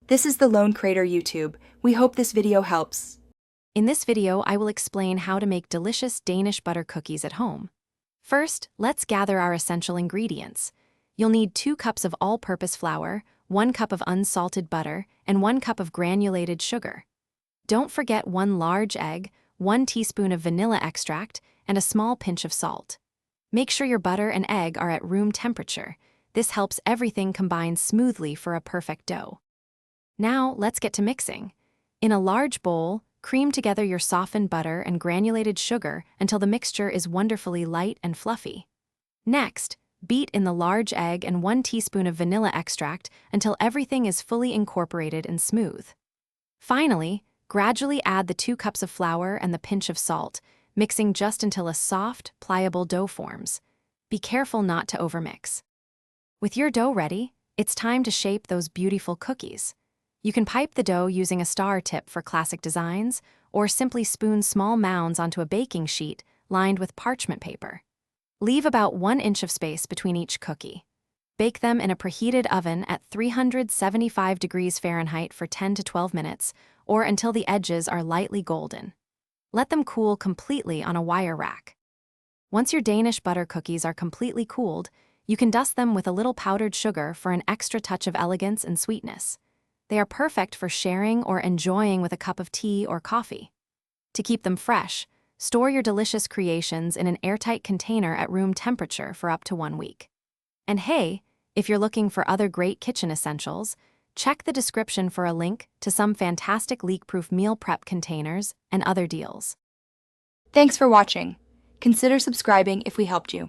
This is the Lone Crater YouTube. We hope this video helps. In this video, I will explain how to make delicious Danish butter cookies at home. First, let's gather our essential ingredients. You'll need 2 cups of all-purpose flour, 1 cup of unsalted butter, and 1 cup of granulated sugar. Don't forget 1 large egg, 1 teaspoon of vanilla extract, and a small pinch of salt. Make sure your butter and egg are at room temperature. This helps everything combine smoothly for a perfect dough. Now, let's get to mixing. In a large bowl, cream together your softened butter and granulated sugar until the mixture is wonderfully light and fluffy. Next, beat in the large egg and 1 teaspoon of vanilla extract until everything is fully incorporated and smooth. Finally, gradually add the 2 cups of flour and the pinch of salt, mixing just until a soft, pliable dough forms. Be careful not to overmix. With your dough ready, it's time to shape those beautiful cookies. You can pipe the dough using a star tip for classic designs, or simply spoon small mounds onto a baking sheet lined with parchment paper. Leave about 1 inch of space between each cookie. Bake them in a preheated oven at 375 degrees Fahrenheit for 10 to 12 minutes, or until the edges are lightly golden. Let them cool completely on a wire rack. Once your Danish butter cookies are completely cooled, you can dust them with a little powdered sugar for an extra touch of elegance and sweetness. They are perfect for sharing or enjoying with a cup of tea or coffee. To keep them fresh, store your delicious creations in an airtight container at room temperature for up to 1 week. And hey, if you're looking for other great kitchen essentials, check the description for a link to some fantastic leak-proof meal prep containers and other deals. Thanks for watching. Consider subscribing if we helped you.